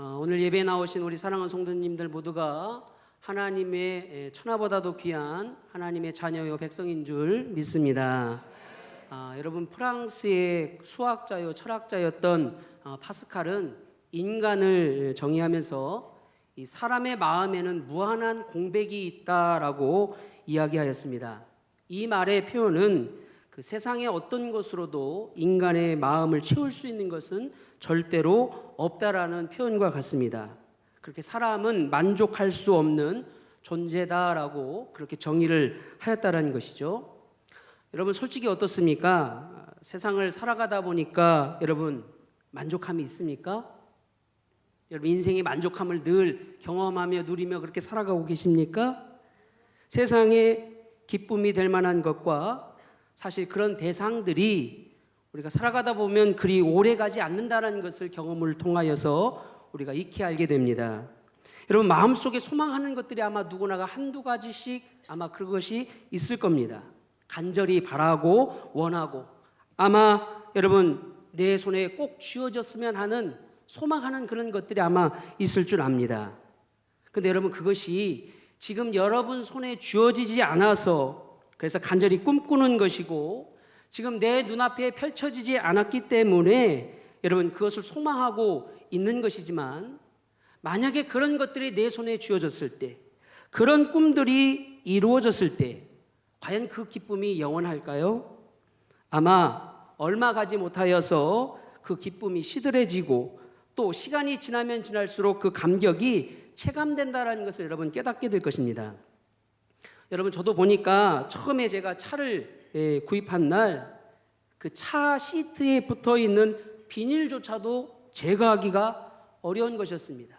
오늘 예배에 나오신 우리 사랑하는 성도님들 모두가 하나님의 천하보다도 귀한 하나님의 자녀요 백성인 줄 믿습니다. 여러분, 프랑스의 수학자요 철학자였던 파스칼은 인간을 정의하면서 이 사람의 마음에는 무한한 공백이 있다라고 이야기하였습니다. 이 말의 표현은 그 세상의 어떤 것으로도 인간의 마음을 채울 수 있는 것은 절대로 없다라는 표현과 같습니다. 그렇게 사람은 만족할 수 없는 존재다라고 그렇게 정의를 하였다라는 것이죠. 여러분, 솔직히 어떻습니까? 세상을 살아가다 보니까 여러분 만족함이 있습니까? 여러분, 인생의 만족함을 늘 경험하며 누리며 그렇게 살아가고 계십니까? 세상에 기쁨이 될 만한 것과 사실 그런 대상들이 우리가 살아가다 보면 그리 오래 가지 않는다는 것을 경험을 통하여서 우리가 익히 알게 됩니다. 여러분, 마음속에 소망하는 것들이 아마 누구나가 한두 가지씩 아마 그것이 있을 겁니다. 간절히 바라고 원하고 아마 여러분 내 손에 꼭 쥐어졌으면 하는 소망하는 그런 것들이 아마 있을 줄 압니다. 근데 여러분, 그것이 지금 여러분 손에 쥐어지지 않아서 그래서 간절히 꿈꾸는 것이고 지금 내 눈앞에 펼쳐지지 않았기 때문에 여러분 그것을 소망하고 있는 것이지만, 만약에 그런 것들이 내 손에 쥐어졌을 때, 그런 꿈들이 이루어졌을 때 과연 그 기쁨이 영원할까요? 아마 얼마 가지 못하여서 그 기쁨이 시들해지고 또 시간이 지나면 지날수록 그 감격이 체감된다는 것을 여러분 깨닫게 될 것입니다. 여러분, 저도 보니까 처음에 제가 차를 구입한 날 그 차 시트에 붙어 있는 비닐조차도 제거하기가 어려운 것이었습니다.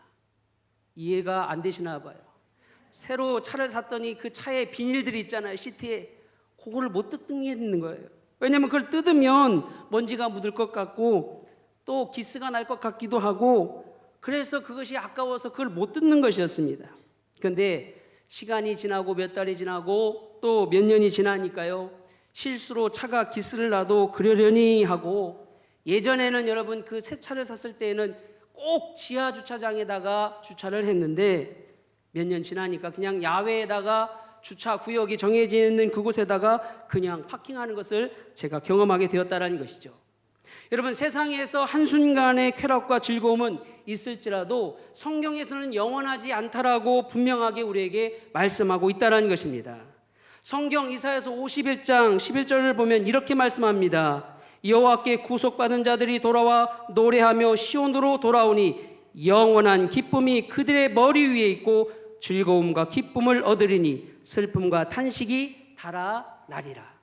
이해가 안 되시나 봐요. 새로 차를 샀더니 그 차에 비닐들이 있잖아요, 시트에. 그거를 못 뜯는 거예요. 왜냐하면 그걸 뜯으면 먼지가 묻을 것 같고 또 기스가 날 것 같기도 하고, 그래서 그것이 아까워서 그걸 못 뜯는 것이었습니다. 그런데 시간이 지나고 몇 달이 지나고 또 몇 년이 지나니까요, 실수로 차가 기스를 나도 그러려니 하고, 예전에는 여러분 그 새 차를 샀을 때에는 꼭 지하 주차장에다가 주차를 했는데 몇 년 지나니까 그냥 야외에다가 주차 구역이 정해져 있는 그곳에다가 그냥 파킹하는 것을 제가 경험하게 되었다는 것이죠. 여러분, 세상에서 한순간의 쾌락과 즐거움은 있을지라도 성경에서는 영원하지 않다라고 분명하게 우리에게 말씀하고 있다는 것입니다. 성경 이사야서 51장 11절을 보면 이렇게 말씀합니다. 여호와께 구속받은 자들이 돌아와 노래하며 시온으로 돌아오니 영원한 기쁨이 그들의 머리 위에 있고 즐거움과 기쁨을 얻으리니 슬픔과 탄식이 달아나리라.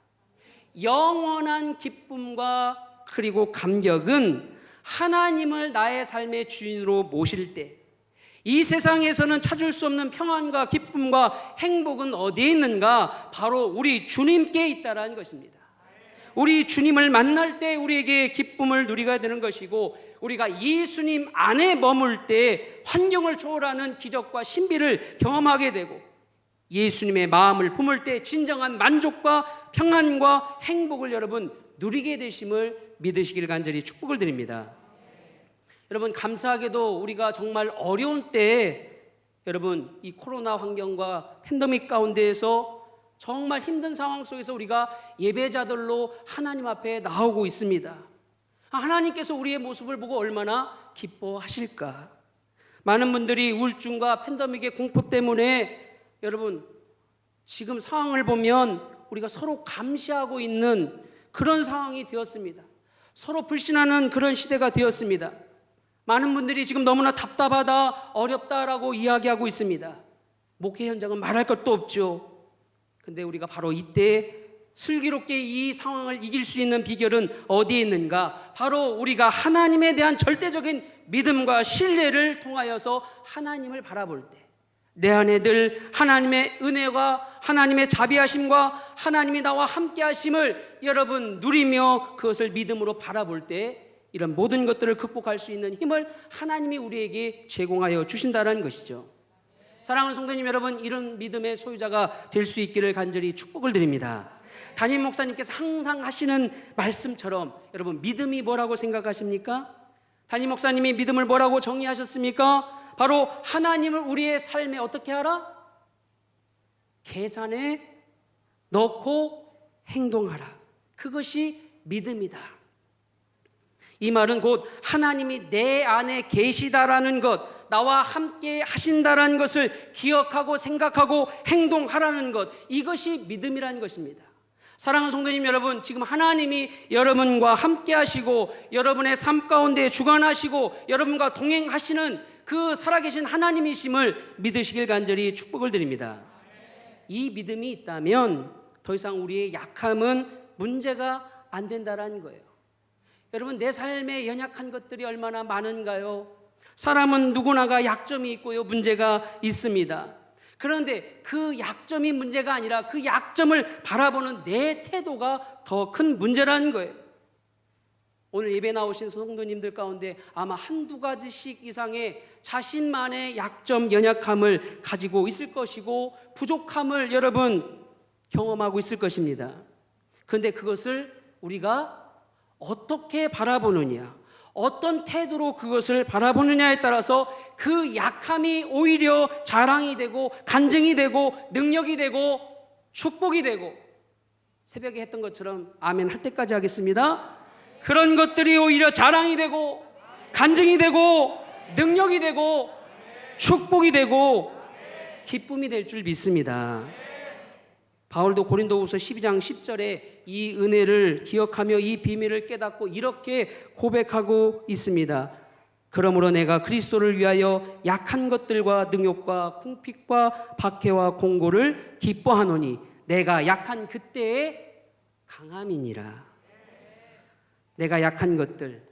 영원한 기쁨과 그리고 감격은 하나님을 나의 삶의 주인으로 모실 때, 이 세상에서는 찾을 수 없는 평안과 기쁨과 행복은 어디에 있는가? 바로 우리 주님께 있다라는 것입니다. 우리 주님을 만날 때 우리에게 기쁨을 누리게 되는 것이고, 우리가 예수님 안에 머물 때 환경을 초월하는 기적과 신비를 경험하게 되고, 예수님의 마음을 품을 때 진정한 만족과 평안과 행복을 여러분 누리게 되심을 믿으시기를 간절히 축복을 드립니다. 여러분, 감사하게도 우리가 정말 어려운 때에 여러분 이 코로나 환경과 팬데믹 가운데에서 정말 힘든 상황 속에서 우리가 예배자들로 하나님 앞에 나오고 있습니다. 하나님께서 우리의 모습을 보고 얼마나 기뻐하실까. 많은 분들이 우울증과 팬데믹의 공포 때문에 여러분 지금 상황을 보면 우리가 서로 감시하고 있는 그런 상황이 되었습니다. 서로 불신하는 그런 시대가 되었습니다. 많은 분들이 지금 너무나 답답하다, 어렵다라고 이야기하고 있습니다. 목회 현장은 말할 것도 없죠. 근데 우리가 바로 이때 슬기롭게 이 상황을 이길 수 있는 비결은 어디에 있는가? 바로 우리가 하나님에 대한 절대적인 믿음과 신뢰를 통하여서 하나님을 바라볼 때, 내 안에 늘 하나님의 은혜와 하나님의 자비하심과 하나님이 나와 함께 하심을 여러분 누리며 그것을 믿음으로 바라볼 때 이런 모든 것들을 극복할 수 있는 힘을 하나님이 우리에게 제공하여 주신다는 것이죠. 사랑하는 성도님 여러분, 이런 믿음의 소유자가 될 수 있기를 간절히 축복을 드립니다. 담임 목사님께서 항상 하시는 말씀처럼 여러분 믿음이 뭐라고 생각하십니까? 담임 목사님이 믿음을 뭐라고 정의하셨습니까? 바로 하나님을 우리의 삶에 어떻게 하라? 계산에 넣고 행동하라. 그것이 믿음이다. 이 말은 곧 하나님이 내 안에 계시다라는 것, 나와 함께 하신다라는 것을 기억하고 생각하고 행동하라는 것, 이것이 믿음이라는 것입니다. 사랑하는 성도님 여러분, 지금 하나님이 여러분과 함께 하시고 여러분의 삶 가운데 주관하시고 여러분과 동행하시는 그 살아계신 하나님이심을 믿으시길 간절히 축복을 드립니다. 이 믿음이 있다면 더 이상 우리의 약함은 문제가 안 된다라는 거예요. 여러분, 내 삶에 연약한 것들이 얼마나 많은가요? 사람은 누구나가 약점이 있고요, 문제가 있습니다. 그런데 그 약점이 문제가 아니라 그 약점을 바라보는 내 태도가 더 큰 문제라는 거예요. 오늘 예배 나오신 성도님들 가운데 아마 한두 가지씩 이상의 자신만의 약점, 연약함을 가지고 있을 것이고 부족함을 여러분 경험하고 있을 것입니다. 그런데 그것을 우리가 어떻게 바라보느냐, 어떤 태도로 그것을 바라보느냐에 따라서 그 약함이 오히려 자랑이 되고 간증이 되고 능력이 되고 축복이 되고, 새벽에 했던 것처럼 아멘 할 때까지 하겠습니다. 그런 것들이 오히려 자랑이 되고 간증이 되고 능력이 되고 축복이 되고 기쁨이 될 줄 믿습니다. 바울도 고린도후서 12장 10절에 이 은혜를 기억하며 이 비밀을 깨닫고 이렇게 고백하고 있습니다. 그러므로 내가 그리스도를 위하여 약한 것들과 능욕과 궁핍과 박해와 공고를 기뻐하노니 내가 약한 그때의 강함이니라. 내가 약한 것들,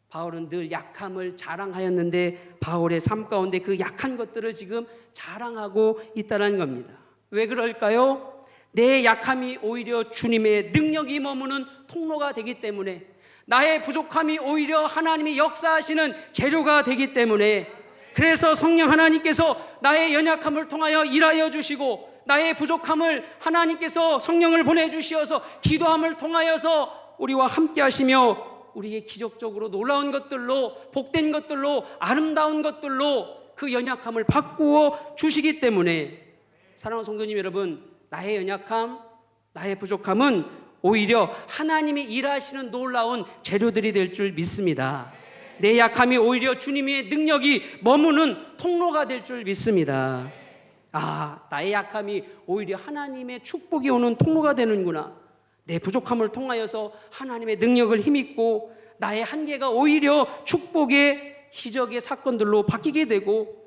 바울은 늘 약함을 자랑하였는데 바울의 삶 가운데 그 약한 것들을 지금 자랑하고 있다는 겁니다. 왜 그럴까요? 내 약함이 오히려 주님의 능력이 머무는 통로가 되기 때문에, 나의 부족함이 오히려 하나님이 역사하시는 재료가 되기 때문에, 그래서 성령 하나님께서 나의 연약함을 통하여 일하여 주시고 나의 부족함을 하나님께서 성령을 보내주시어서 기도함을 통하여서 우리와 함께 하시며 우리에게 기적적으로 놀라운 것들로, 복된 것들로, 아름다운 것들로 그 연약함을 바꾸어 주시기 때문에, 사랑하는 성도님 여러분, 나의 연약함, 나의 부족함은 오히려 하나님이 일하시는 놀라운 재료들이 될 줄 믿습니다. 내 약함이 오히려 주님의 능력이 머무는 통로가 될 줄 믿습니다. 나의 약함이 오히려 하나님의 축복이 오는 통로가 되는구나. 내 부족함을 통하여서 하나님의 능력을 힘입고 나의 한계가 오히려 축복의 기적의 사건들로 바뀌게 되고,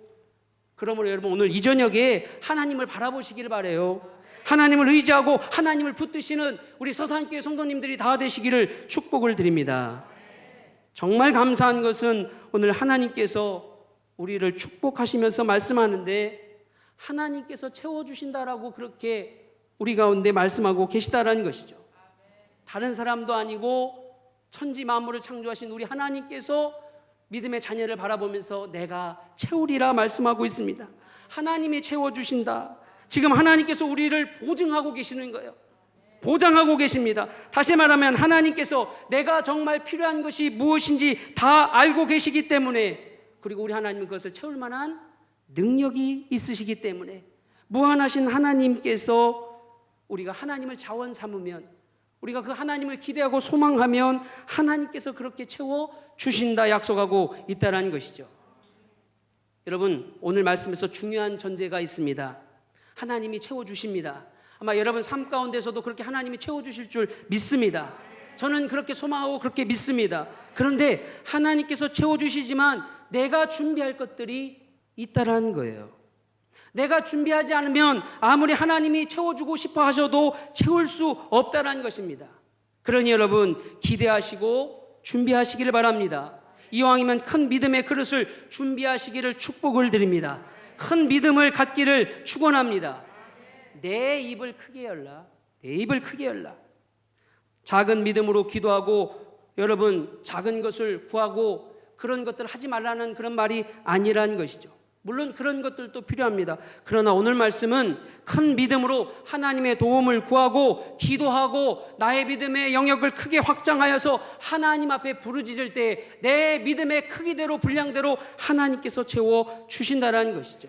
그러므로 여러분 오늘 이 저녁에 하나님을 바라보시기를 바라요. 하나님을 의지하고 하나님을 붙드시는 우리 서산교회 성도님들이 다 되시기를 축복을 드립니다. 정말 감사한 것은 오늘 하나님께서 우리를 축복하시면서 말씀하는데 하나님께서 채워주신다라고 그렇게 우리 가운데 말씀하고 계시다라는 것이죠. 다른 사람도 아니고 천지 만물을 창조하신 우리 하나님께서 믿음의 자녀를 바라보면서 내가 채우리라 말씀하고 있습니다. 하나님이 채워주신다. 지금 하나님께서 우리를 보증하고 계시는 거예요. 보장하고 계십니다. 다시 말하면 하나님께서 내가 정말 필요한 것이 무엇인지 다 알고 계시기 때문에, 그리고 우리 하나님은 그것을 채울 만한 능력이 있으시기 때문에, 무한하신 하나님께서 우리가 하나님을 자원 삼으면, 우리가 그 하나님을 기대하고 소망하면 하나님께서 그렇게 채워주신다 약속하고 있다는 것이죠. 여러분, 오늘 말씀에서 중요한 전제가 있습니다. 하나님이 채워주십니다. 아마 여러분 삶 가운데서도 그렇게 하나님이 채워주실 줄 믿습니다. 저는 그렇게 소망하고 그렇게 믿습니다. 그런데 하나님께서 채워주시지만 내가 준비할 것들이 있다라는 거예요. 내가 준비하지 않으면 아무리 하나님이 채워주고 싶어 하셔도 채울 수 없다라는 것입니다. 그러니 여러분 기대하시고 준비하시기를 바랍니다. 이왕이면 큰 믿음의 그릇을 준비하시기를 축복을 드립니다. 큰 믿음을 갖기를 축원합니다. 내 입을 크게 열라. 내 입을 크게 열라. 작은 믿음으로 기도하고 여러분 작은 것을 구하고 그런 것들을 하지 말라는 그런 말이 아니라는 것이죠. 물론 그런 것들도 필요합니다. 그러나 오늘 말씀은 큰 믿음으로 하나님의 도움을 구하고 기도하고 나의 믿음의 영역을 크게 확장하여서 하나님 앞에 부르짖을 때 내 믿음의 크기대로 분량대로 하나님께서 채워 주신다는 것이죠.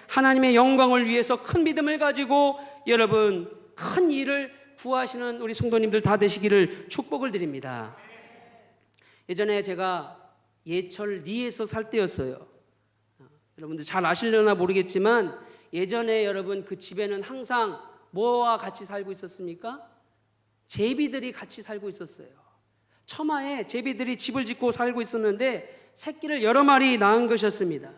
하나님의 영광을 위해서 큰 믿음을 가지고 여러분 큰 일을 구하시는 우리 성도님들 다 되시기를 축복을 드립니다. 예전에 제가 예철 리에서 살 때였어요. 여러분들 잘 아시려나 모르겠지만 예전에 여러분 그 집에는 항상 뭐와 같이 살고 있었습니까? 제비들이 같이 살고 있었어요. 처마에 제비들이 집을 짓고 살고 있었는데 새끼를 여러 마리 낳은 것이었습니다.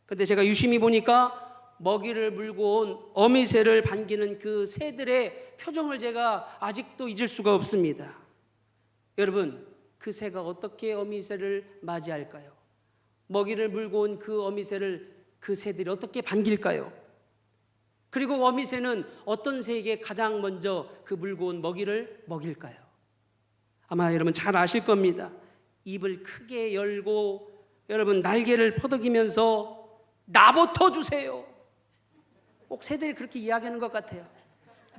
근데 제가 유심히 보니까 먹이를 물고 온 어미새를 반기는 그 새들의 표정을 제가 아직도 잊을 수가 없습니다. 여러분, 그 새가 어떻게 어미새를 맞이할까요? 먹이를 물고 온 그 어미새를 그 새들이 어떻게 반길까요? 그리고 어미새는 어떤 새에게 가장 먼저 그 물고 온 먹이를 먹일까요? 아마 여러분 잘 아실 겁니다. 입을 크게 열고 여러분 날개를 퍼덕이면서 나부터 주세요. 꼭 새들이 그렇게 이야기하는 것 같아요.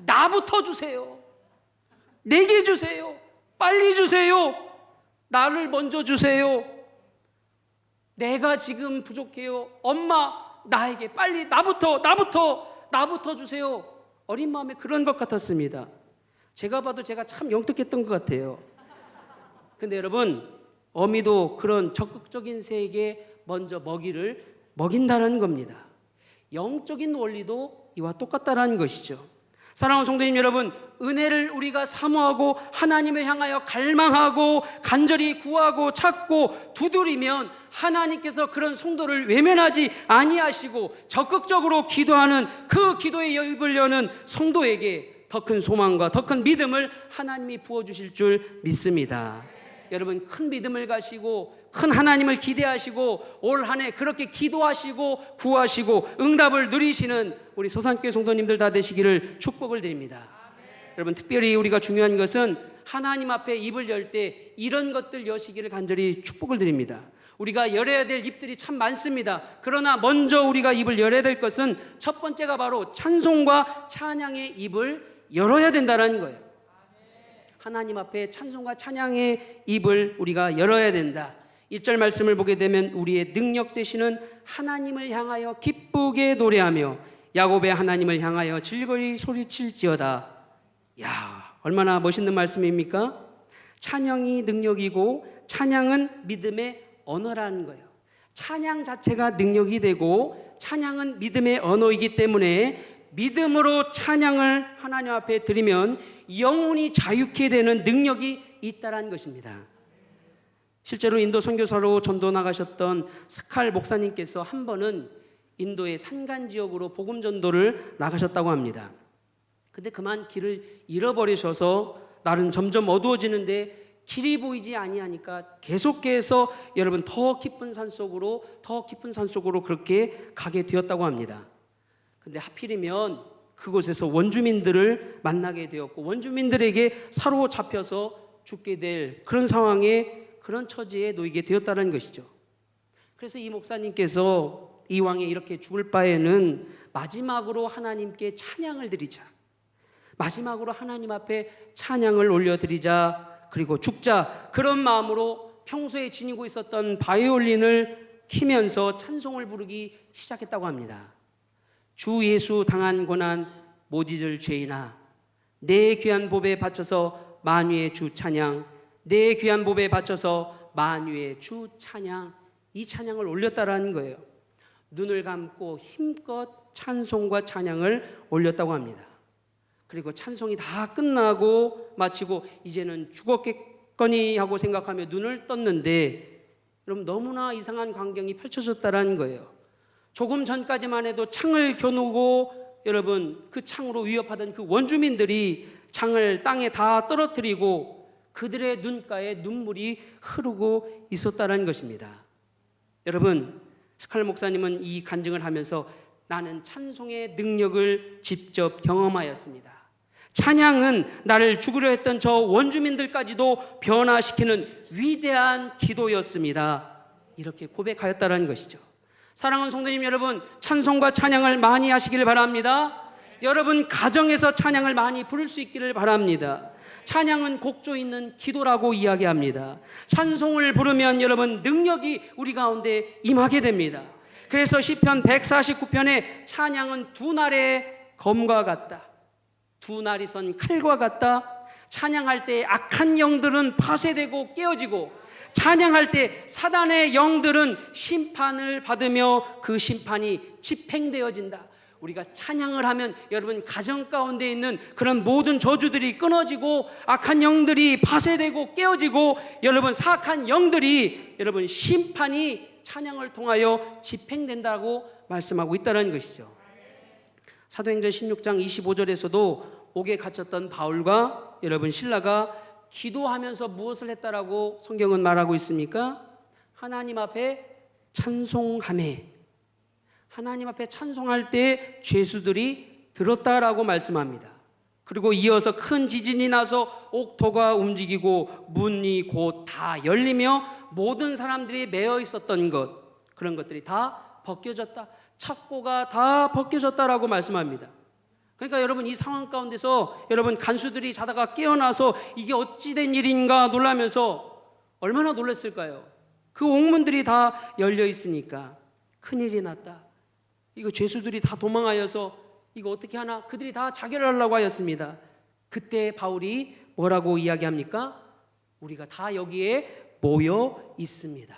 나부터 주세요. 내게 주세요. 빨리 주세요. 나를 먼저 주세요. 내가 지금 부족해요. 엄마, 나에게 빨리 나부터 주세요. 어린 마음에 그런 것 같았습니다. 제가 봐도 제가 참 영특했던 것 같아요. 근데 여러분, 어미도 그런 적극적인 새에게 먼저 먹이를 먹인다는 겁니다. 영적인 원리도 이와 똑같다는 것이죠. 사랑하는 성도님 여러분, 은혜를 우리가 사모하고 하나님을 향하여 갈망하고 간절히 구하고 찾고 두드리면 하나님께서 그런 성도를 외면하지 아니하시고 적극적으로 기도하는 그 기도의 입을 여는 성도에게 더 큰 소망과 더 큰 믿음을 하나님이 부어주실 줄 믿습니다. 여러분, 큰 믿음을 가지고 큰 하나님을 기대하시고 올 한 해 그렇게 기도하시고 구하시고 응답을 누리시는 우리 소산교회 성도님들 다 되시기를 축복을 드립니다. 여러분, 특별히 우리가 중요한 것은 하나님 앞에 입을 열 때 이런 것들 여시기를 간절히 축복을 드립니다. 우리가 열어야 될 입들이 참 많습니다. 그러나 먼저 우리가 입을 열어야 될 것은 첫 번째가 바로 찬송과 찬양의 입을 열어야 된다는 거예요. 하나님 앞에 찬송과 찬양의 입을 우리가 열어야 된다. 1절 말씀을 보게 되면 우리의 능력 되시는 하나님을 향하여 기쁘게 노래하며 야곱의 하나님을 향하여 즐거이 소리칠지어다. 야, 얼마나 멋있는 말씀입니까? 찬양이 능력이고 찬양은 믿음의 언어라는 거예요. 찬양 자체가 능력이 되고 찬양은 믿음의 언어이기 때문에 믿음으로 찬양을 하나님 앞에 드리면 영혼이 자유케 되는 능력이 있다는 것입니다. 실제로 인도 선교사로 전도 나가셨던 스칼 목사님께서 한 번은 인도의 산간 지역으로 복음 전도를 나가셨다고 합니다. 근데 그만 길을 잃어버리셔서 날은 점점 어두워지는데 길이 보이지 아니하니까 계속해서 여러분 더 깊은 산속으로 그렇게 가게 되었다고 합니다. 근데 하필이면 그곳에서 원주민들을 만나게 되었고 원주민들에게 사로잡혀서 죽게 될 그런 상황에 그런 처지에 놓이게 되었다는 것이죠. 그래서 이 목사님께서 이왕에 이렇게 죽을 바에는 마지막으로 하나님께 찬양을 드리자. 마지막으로 하나님 앞에 찬양을 올려드리자. 그리고 죽자. 그런 마음으로 평소에 지니고 있었던 바이올린을 키면서 찬송을 부르기 시작했다고 합니다. 주 예수 당한 고난 모지을 죄이나 내 귀한 보배에 바쳐서 만유의 주 찬양, 내 귀한 보배에 바쳐서 만유의 주 찬양, 이 찬양을 올렸다라는 거예요. 눈을 감고 힘껏 찬송과 찬양을 올렸다고 합니다. 그리고 찬송이 다 끝나고 마치고 이제는 죽었겠거니 하고 생각하며 눈을 떴는데 여러분 너무나 이상한 광경이 펼쳐졌다라는 거예요. 조금 전까지만 해도 창을 겨누고 여러분 그 창으로 위협하던 그 원주민들이 창을 땅에 다 떨어뜨리고 그들의 눈가에 눈물이 흐르고 있었다는 것입니다. 여러분, 스칼 목사님은 이 간증을 하면서 나는 찬송의 능력을 직접 경험하였습니다. 찬양은 나를 죽으려 했던 저 원주민들까지도 변화시키는 위대한 기도였습니다. 이렇게 고백하였다는 것이죠. 사랑하는 성도님 여러분, 찬송과 찬양을 많이 하시길 바랍니다. 여러분 가정에서 찬양을 많이 부를 수 있기를 바랍니다. 찬양은 곡조 있는 기도라고 이야기합니다. 찬송을 부르면 여러분 능력이 우리 가운데 임하게 됩니다. 그래서 시편 149편에 찬양은 두 날의 검과 같다, 두 날이 선 칼과 같다. 찬양할 때 악한 영들은 파쇄되고 깨어지고, 찬양할 때 사단의 영들은 심판을 받으며 그 심판이 집행되어진다. 우리가 찬양을 하면 여러분 가정 가운데 있는 그런 모든 저주들이 끊어지고, 악한 영들이 파쇄되고 깨어지고, 여러분 사악한 영들이 여러분 심판이 찬양을 통하여 집행된다고 말씀하고 있다는 것이죠. 사도행전 16장 25절에서도 옥에 갇혔던 바울과 여러분 신라가 기도하면서 무엇을 했다라고 성경은 말하고 있습니까? 하나님 앞에 찬송하매, 하나님 앞에 찬송할 때 죄수들이 들었다라고 말씀합니다. 그리고 이어서 큰 지진이 나서 옥토가 움직이고 문이 곧 다 열리며 모든 사람들이 매어 있었던 것, 그런 것들이 다 벗겨졌다, 착고가 다 벗겨졌다라고 말씀합니다. 그러니까 여러분 이 상황 가운데서 여러분 간수들이 자다가 깨어나서 이게 어찌 된 일인가 놀라면서 얼마나 놀랐을까요? 그 옥문들이 다 열려 있으니까 큰일이 났다, 이거 죄수들이 다 도망하여서 이거 어떻게 하나, 그들이 다 자결하려고 하였습니다. 그때 바울이 뭐라고 이야기합니까? 우리가 다 여기에 모여 있습니다.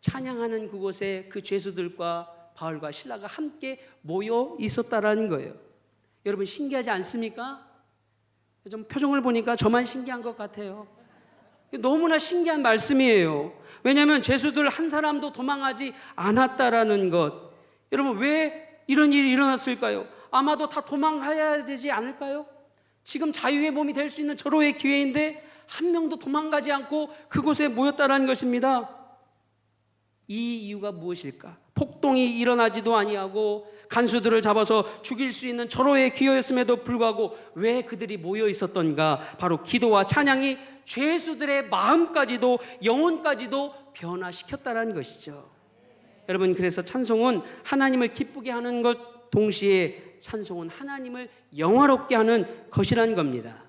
찬양하는 그곳에 그 죄수들과 바울과 신라가 함께 모여 있었다라는 거예요. 여러분 신기하지 않습니까? 좀 표정을 보니까 저만 신기한 것 같아요. 너무나 신기한 말씀이에요. 왜냐하면 죄수들 한 사람도 도망하지 않았다라는 것. 여러분 왜 이런 일이 일어났을까요? 아마도 다 도망가야 되지 않을까요? 지금 자유의 몸이 될 수 있는 절호의 기회인데 한 명도 도망가지 않고 그곳에 모였다라는 것입니다. 이 이유가 무엇일까? 폭동이 일어나지도 아니하고 간수들을 잡아서 죽일 수 있는 절호의 기회였음에도 불구하고 왜 그들이 모여 있었던가? 바로 기도와 찬양이 죄수들의 마음까지도 영혼까지도 변화시켰다라는 것이죠. 여러분 그래서 찬송은 하나님을 기쁘게 하는 것 동시에 찬송은 하나님을 영화롭게 하는 것이라는 겁니다.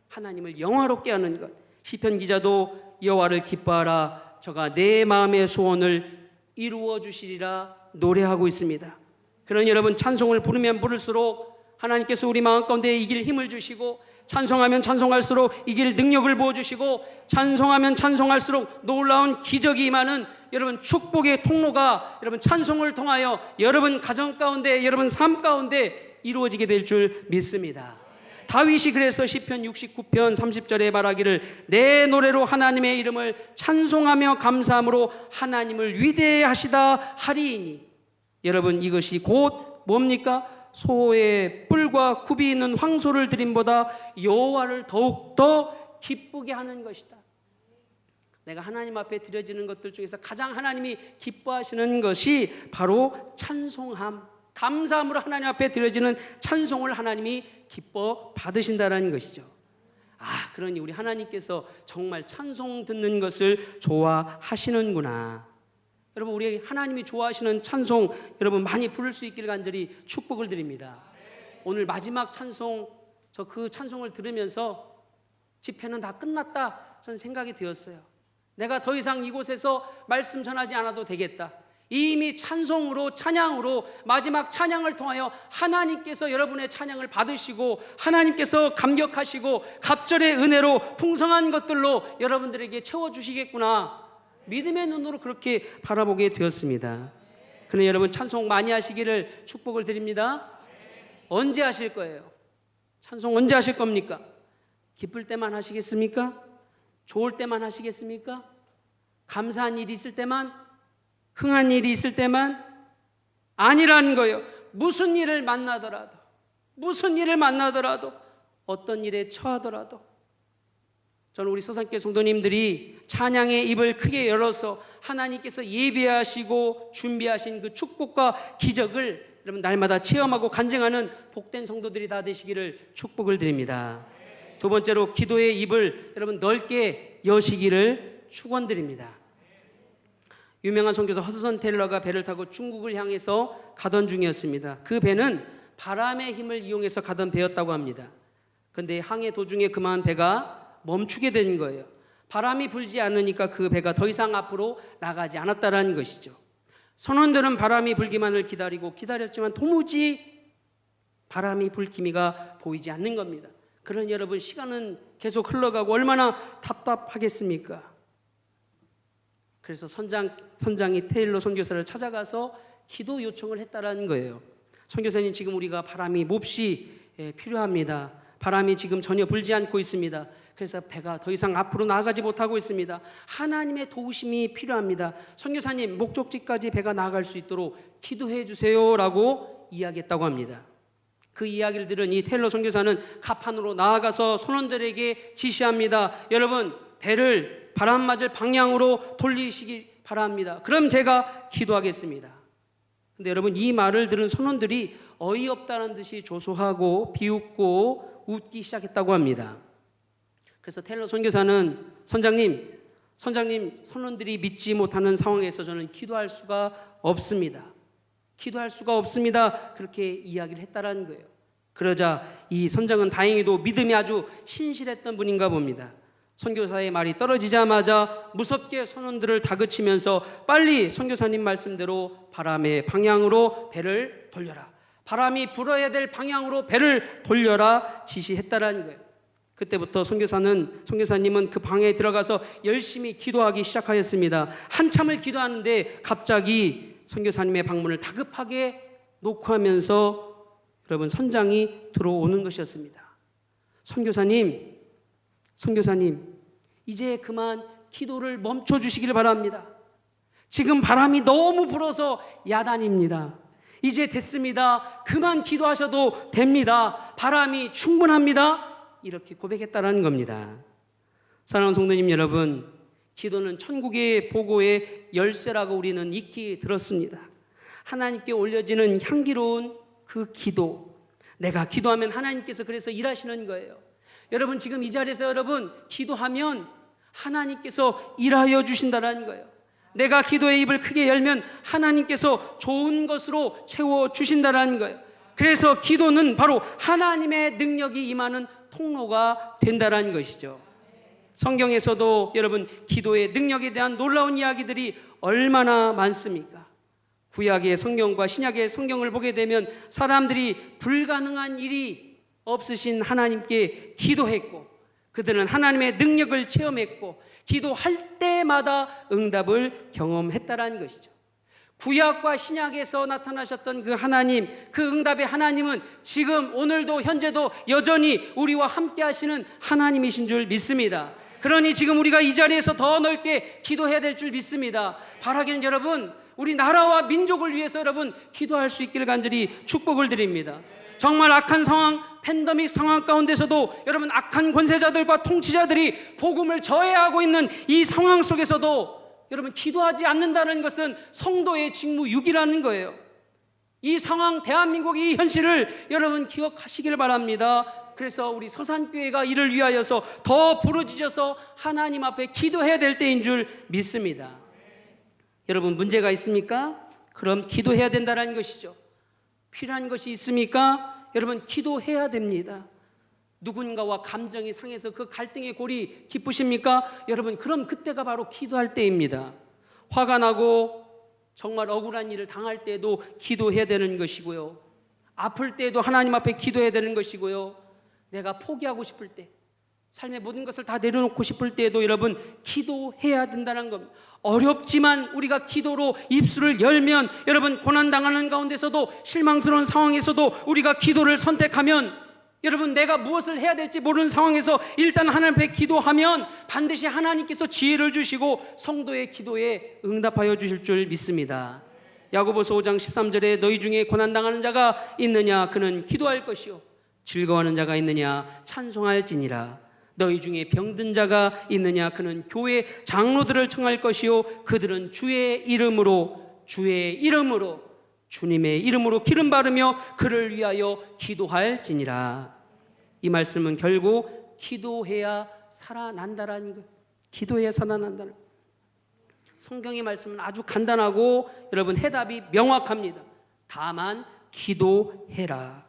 하나님을 영화롭게 하는 것. 시편 기자도 여호와를 기뻐하라, 저가 내 마음의 소원을 이루어 주시리라 노래하고 있습니다. 그러니 여러분 찬송을 부르면 부를수록 하나님께서 우리 마음 가운데 이길 힘을 주시고, 찬송하면 찬송할수록 이길 능력을 부어주시고, 찬송하면 찬송할수록 놀라운 기적이 임하는 여러분 축복의 통로가 여러분 찬송을 통하여 여러분 가정 가운데, 여러분 삶 가운데 이루어지게 될 줄 믿습니다. 다윗이 그래서 시편 69편 30절에 말하기를 내 노래로 하나님의 이름을 찬송하며 감사함으로 하나님을 위대하시다 하리이니. 여러분 이것이 곧 뭡니까? 소의 뿔과 굽이 있는 황소를 드림보다 여호와를 더욱더 기쁘게 하는 것이다. 내가 하나님 앞에 드려지는 것들 중에서 가장 하나님이 기뻐하시는 것이 바로 찬송함, 감사함으로 하나님 앞에 드려지는 찬송을 하나님이 기뻐 받으신다는 것이죠. 그러니 우리 하나님께서 정말 찬송 듣는 것을 좋아하시는구나. 여러분 우리 하나님이 좋아하시는 찬송 여러분 많이 부를 수 있기를 간절히 축복을 드립니다. 오늘 마지막 찬송, 저 그 찬송을 들으면서 집회는 다 끝났다 저는 생각이 되었어요. 내가 더 이상 이곳에서 말씀 전하지 않아도 되겠다. 이미 찬송으로, 찬양으로 마지막 찬양을 통하여 하나님께서 여러분의 찬양을 받으시고 하나님께서 감격하시고 갑절의 은혜로 풍성한 것들로 여러분들에게 채워주시겠구나, 믿음의 눈으로 그렇게 바라보게 되었습니다. 그러니 여러분 찬송 많이 하시기를 축복을 드립니다. 언제 하실 거예요? 찬송 언제 하실 겁니까? 기쁠 때만 하시겠습니까? 좋을 때만 하시겠습니까? 감사한 일이 있을 때만? 흥한 일이 있을 때만? 아니라는 거예요. 무슨 일을 만나더라도, 무슨 일을 만나더라도, 어떤 일에 처하더라도 저는 우리 서산교회 성도님들이 찬양의 입을 크게 열어서 하나님께서 예비하시고 준비하신 그 축복과 기적을 여러분 날마다 체험하고 간증하는 복된 성도들이 다 되시기를 축복을 드립니다. 두 번째로 기도의 입을 여러분 넓게 여시기를 축원드립니다. 유명한 선교사 허드슨 테일러가 배를 타고 중국을 향해서 가던 중이었습니다. 그 배는 바람의 힘을 이용해서 가던 배였다고 합니다. 그런데 항해 도중에 그만 배가 멈추게 된 거예요. 바람이 불지 않으니까 그 배가 더 이상 앞으로 나가지 않았다는 것이죠. 선원들은 바람이 불기만을 기다렸지만 도무지 바람이 불 기미가 보이지 않는 겁니다. 그러니 여러분, 시간은 계속 흘러가고 얼마나 답답하겠습니까? 그래서 선장이 테일러 선교사를 찾아가서 기도 요청을 했다라는 거예요. 선교사님, 지금 우리가 바람이 몹시 필요합니다. 바람이 지금 전혀 불지 않고 있습니다. 그래서 배가 더 이상 앞으로 나아가지 못하고 있습니다. 하나님의 도우심이 필요합니다. 선교사님, 목적지까지 배가 나아갈 수 있도록 기도해 주세요라고 이야기했다고 합니다. 그 이야기를 들은 이 테일러 선교사는 갑판으로 나아가서 선원들에게 지시합니다. 여러분, 배를 바람 맞을 방향으로 돌리시기 바랍니다. 그럼 제가 기도하겠습니다. 근데 여러분, 이 말을 들은 선원들이 어이없다는 듯이 조소하고 비웃고 웃기 시작했다고 합니다. 그래서 테일러 선교사는 선장님, 선원들이 믿지 못하는 상황에서 저는 기도할 수가 없습니다. 그렇게 이야기를 했다라는 거예요. 그러자 이 선장은 다행히도 믿음이 아주 신실했던 분인가 봅니다. 선교사의 말이 떨어지자마자 무섭게 선원들을 다그치면서 빨리 선교사님 말씀대로 바람의 방향으로 배를 돌려라, 바람이 불어야 될 방향으로 배를 돌려라 지시했다라는 거예요. 그때부터 선교사님은 그 방에 들어가서 열심히 기도하기 시작하였습니다. 한참을 기도하는데 갑자기 선교사님의 방문을 다급하게 노크하면서 여러분, 선장이 들어오는 것이었습니다. 선교사님, 이제 그만 기도를 멈춰 주시기를 바랍니다. 지금 바람이 너무 불어서 야단입니다. 이제 됐습니다. 그만 기도하셔도 됩니다. 바람이 충분합니다. 이렇게 고백했다라는 겁니다. 사랑하는 성도님 여러분, 기도는 천국의 보고의 열쇠라고 우리는 익히 들었습니다. 하나님께 올려지는 향기로운 그 기도, 내가 기도하면 하나님께서 그래서 일하시는 거예요. 여러분, 지금 이 자리에서 여러분 기도하면 하나님께서 일하여 주신다는 거예요. 내가 기도의 입을 크게 열면 하나님께서 좋은 것으로 채워주신다는 거예요. 그래서 기도는 바로 하나님의 능력이 임하는 통로가 된다는 것이죠. 성경에서도 여러분, 기도의 능력에 대한 놀라운 이야기들이 얼마나 많습니까? 구약의 성경과 신약의 성경을 보게 되면 사람들이 불가능한 일이 없으신 하나님께 기도했고, 그들은 하나님의 능력을 체험했고, 기도할 때마다 응답을 경험했다라는 것이죠. 구약과 신약에서 나타나셨던 그 하나님, 그 응답의 하나님은 지금 오늘도 현재도 여전히 우리와 함께 하시는 하나님이신 줄 믿습니다. 그러니 지금 우리가 이 자리에서 더 넓게 기도해야 될 줄 믿습니다. 바라기는 여러분, 우리 나라와 민족을 위해서 여러분 기도할 수 있기를 간절히 축복을 드립니다. 정말 악한 상황, 팬데믹 상황 가운데서도 여러분, 악한 권세자들과 통치자들이 복음을 저해하고 있는 이 상황 속에서도 여러분, 기도하지 않는다는 것은 성도의 직무유기라는 거예요. 이 상황, 대한민국의 이 현실을 여러분 기억하시길 바랍니다. 그래서 우리 서산교회가 이를 위하여서 더 부르짖어서 하나님 앞에 기도해야 될 때인 줄 믿습니다. 여러분, 문제가 있습니까? 그럼 기도해야 된다는 것이죠. 필요한 것이 있습니까? 여러분, 기도해야 됩니다. 누군가와 감정이 상해서 그 갈등의 골이 깊으십니까? 여러분, 그럼 그때가 바로 기도할 때입니다. 화가 나고 정말 억울한 일을 당할 때에도 기도해야 되는 것이고요. 아플 때에도 하나님 앞에 기도해야 되는 것이고요. 내가 포기하고 싶을 때, 삶의 모든 것을 다 내려놓고 싶을 때에도 여러분 기도해야 된다는 겁니다. 어렵지만 우리가 기도로 입술을 열면, 여러분 고난당하는 가운데서도, 실망스러운 상황에서도 우리가 기도를 선택하면, 여러분 내가 무엇을 해야 될지 모르는 상황에서 일단 하나님 앞에 기도하면 반드시 하나님께서 지혜를 주시고 성도의 기도에 응답하여 주실 줄 믿습니다. 야고보서 5장 13절에 너희 중에 고난당하는 자가 있느냐? 그는 기도할 것이요 즐거워하는 자가 있느냐? 찬송할지니라. 너희 중에 병든 자가 있느냐? 그는 교회 장로들을 청할 것이요 그들은 주의 이름으로 주님의 이름으로 기름 바르며 그를 위하여 기도할지니라. 이 말씀은 결국 기도해야 살아난다라는 거예요. 기도해야 살아난다는 거예요. 성경의 말씀은 아주 간단하고 여러분 해답이 명확합니다. 다만 기도해라.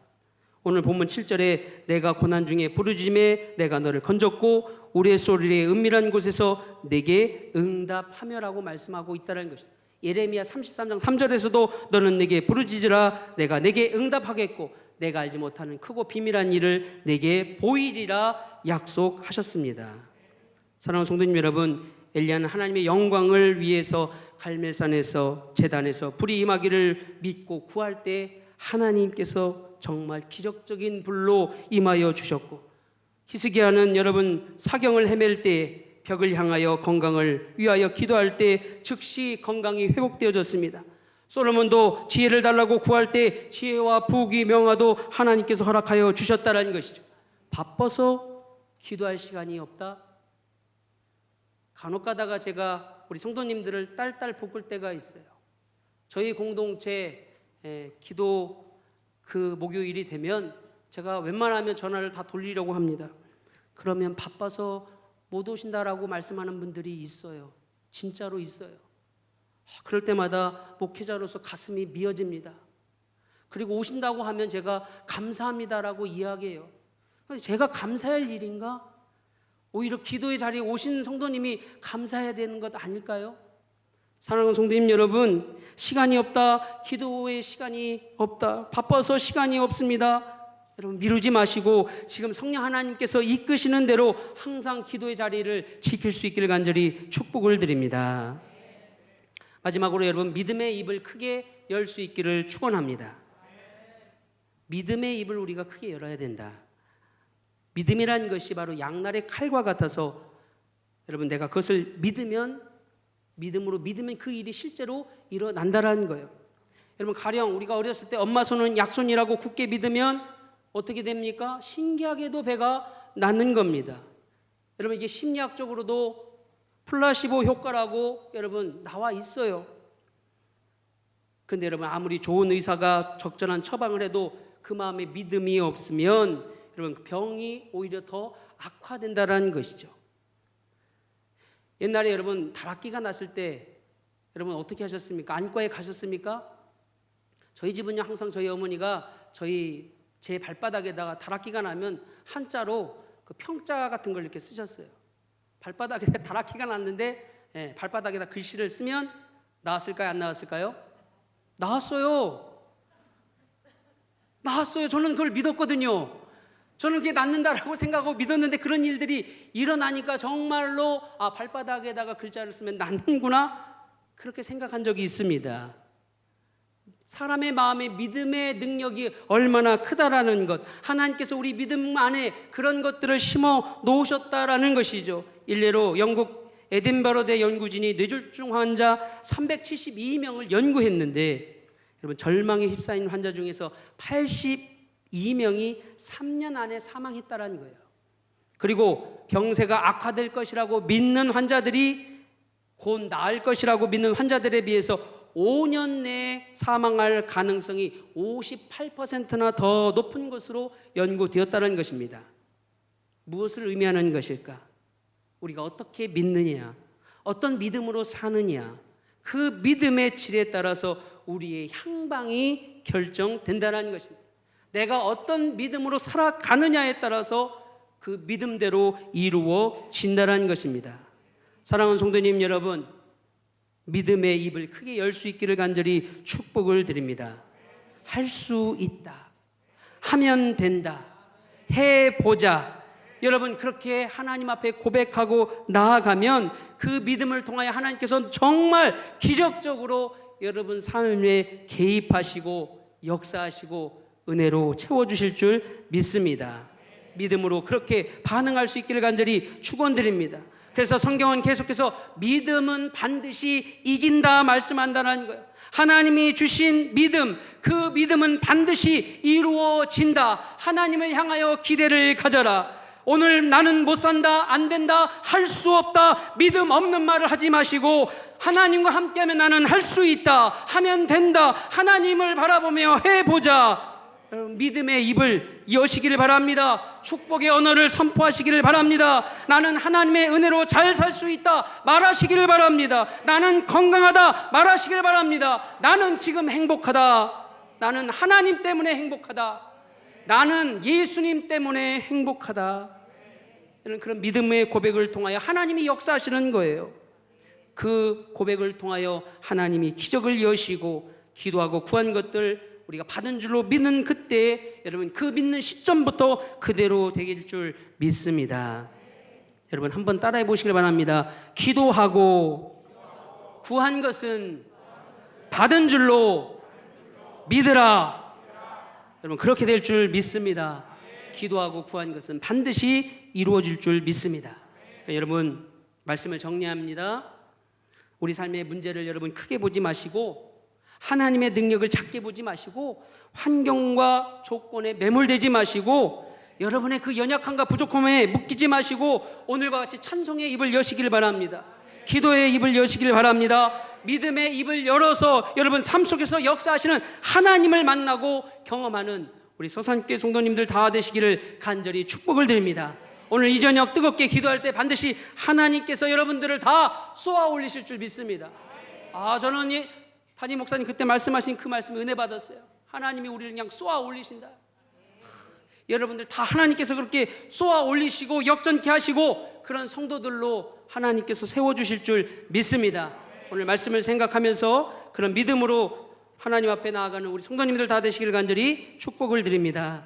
오늘 본문 7절에 내가 고난 중에 부르짖음에 내가 너를 건졌고 우레소리의 은밀한 곳에서 내게 응답하며라고 말씀하고 있다는 것입니다. 예레미야 33장 3절에서도 너는 내게 부르짖으라 내가 내게 응답하겠고 내가 알지 못하는 크고 비밀한 일을 내게 보이리라 약속하셨습니다. 사랑하는 성도님 여러분, 엘리야는 하나님의 영광을 위해서 갈멜산에서 제단에서 불이 임하기를 믿고 구할 때 하나님께서 정말 기적적인 불로 임하여 주셨고, 히스기야는 여러분 사경을 헤맬 때 벽을 향하여 건강을 위하여 기도할 때 즉시 건강이 회복되어졌습니다. 솔로몬도 지혜를 달라고 구할 때 지혜와 부귀 명화도 하나님께서 허락하여 주셨다는 것이죠. 바빠서 기도할 시간이 없다. 간혹 가다가 제가 우리 성도님들을 딸딸 볶을 때가 있어요. 저희 공동체 기도 그 목요일이 되면 제가 웬만하면 전화를 다 돌리려고 합니다. 그러면 바빠서 못 오신다라고 말씀하는 분들이 있어요. 진짜로 있어요. 그럴 때마다 목회자로서 가슴이 미어집니다. 그리고 오신다고 하면 제가 감사합니다라고 이야기해요. 제가 감사할 일인가? 오히려 기도의 자리에 오신 성도님이 감사해야 되는 것 아닐까요? 사랑하는 성도님 여러분, 시간이 없다, 기도의 시간이 없다, 바빠서 시간이 없습니다. 여러분 미루지 마시고 지금 성령 하나님께서 이끄시는 대로 항상 기도의 자리를 지킬 수 있기를 간절히 축복을 드립니다. 마지막으로 여러분 믿음의 입을 크게 열 수 있기를 축원합니다. 믿음의 입을 우리가 크게 열어야 된다. 믿음이라는 것이 바로 양날의 칼과 같아서 여러분 내가 그것을 믿음으로 믿으면 그 일이 실제로 일어난다라는 거예요. 여러분 가령 우리가 어렸을 때 엄마 손은 약손이라고 굳게 믿으면 어떻게 됩니까? 신기하게도 배가 낫는 겁니다. 여러분 이게 심리학적으로도 플라시보 효과라고 여러분 나와 있어요. 근데 여러분 아무리 좋은 의사가 적절한 처방을 해도 그 마음에 믿음이 없으면 여러분 병이 오히려 더 악화된다는 것이죠. 옛날에 여러분 다락기가 났을 때 여러분 어떻게 하셨습니까? 안과에 가셨습니까? 저희 집은요 항상 저희 어머니가 제 발바닥에다가 다락기가 나면 한자로 그 평자 같은 걸 이렇게 쓰셨어요. 발바닥에 다락기가 났는데 발바닥에다 글씨를 쓰면 나았을까요? 안 나았을까요? 나았어요. 저는 그걸 믿었거든요. 저는 그게 낫는다라고 생각하고 믿었는데 그런 일들이 일어나니까 정말로 발바닥에다가 글자를 쓰면 낫는구나 그렇게 생각한 적이 있습니다. 사람의 마음에 믿음의 능력이 얼마나 크다라는 것, 하나님께서 우리 믿음 안에 그런 것들을 심어 놓으셨다라는 것이죠. 일례로 영국 에딘버러대 연구진이 뇌졸중 환자 372명을 연구했는데 여러분 절망에 휩싸인 환자 중에서 82명이 3년 안에 사망했다라는 거예요. 그리고 병세가 악화될 것이라고 믿는 환자들이 곧 나을 것이라고 믿는 환자들에 비해서 5년 내에 사망할 가능성이 58%나 더 높은 것으로 연구되었다는 것입니다. 무엇을 의미하는 것일까? 우리가 어떻게 믿느냐, 어떤 믿음으로 사느냐, 그 믿음의 질에 따라서 우리의 향방이 결정된다는 것입니다. 내가 어떤 믿음으로 살아가느냐에 따라서 그 믿음대로 이루어진다는 것입니다. 사랑하는 성도님 여러분, 믿음의 입을 크게 열 수 있기를 간절히 축복을 드립니다. 할 수 있다, 하면 된다, 해보자. 여러분 그렇게 하나님 앞에 고백하고 나아가면 그 믿음을 통하여 하나님께서 정말 기적적으로 여러분 삶에 개입하시고 역사하시고 은혜로 채워주실 줄 믿습니다. 믿음으로 그렇게 반응할 수 있기를 간절히 축원드립니다. 그래서 성경은 계속해서 믿음은 반드시 이긴다 말씀한다는 거예요. 하나님이 주신 믿음, 그 믿음은 반드시 이루어진다. 하나님을 향하여 기대를 가져라. 오늘 나는 못 산다, 안 된다, 할 수 없다, 믿음 없는 말을 하지 마시고 하나님과 함께하면 나는 할 수 있다, 하면 된다, 하나님을 바라보며 해보자. 여러분, 믿음의 입을 여시기를 바랍니다. 축복의 언어를 선포하시기를 바랍니다. 나는 하나님의 은혜로 잘 살 수 있다 말하시기를 바랍니다. 나는 건강하다 말하시기를 바랍니다. 나는 지금 행복하다. 나는 하나님 때문에 행복하다. 나는 예수님 때문에 행복하다. 이런 그런 믿음의 고백을 통하여 하나님이 역사하시는 거예요. 그 고백을 통하여 하나님이 기적을 여시고 기도하고 구한 것들 우리가 받은 줄로 믿는 그때 여러분 그 믿는 시점부터 그대로 되길 줄 믿습니다. 여러분 한번 따라해 보시길 바랍니다. 기도하고 구한 것은 받은 줄로 믿으라. 여러분 그렇게 될 줄 믿습니다. 기도하고 구한 것은 반드시 이루어질 줄 믿습니다. 여러분 말씀을 정리합니다. 우리 삶의 문제를 여러분 크게 보지 마시고 하나님의 능력을 작게 보지 마시고 환경과 조건에 매몰되지 마시고 여러분의 그 연약함과 부족함에 묶이지 마시고 오늘과 같이 찬송의 입을 여시길 바랍니다. 기도의 입을 여시길 바랍니다. 믿음의 입을 열어서 여러분 삶 속에서 역사하시는 하나님을 만나고 경험하는 우리 서산교회 성도님들 다 되시기를 간절히 축복을 드립니다. 오늘 이 저녁 뜨겁게 기도할 때 반드시 하나님께서 여러분들을 다 쏘아 올리실 줄 믿습니다. 저는 담임 목사님 그때 말씀하신 그 말씀 은혜 받았어요. 하나님이 우리를 그냥 쏘아 올리신다. 여러분들 다 하나님께서 그렇게 쏘아 올리시고 역전케 하시고 그런 성도들로 하나님께서 세워주실 줄 믿습니다. 오늘 말씀을 생각하면서 그런 믿음으로 하나님 앞에 나아가는 우리 성도님들 다 되시기를 간절히 축복을 드립니다.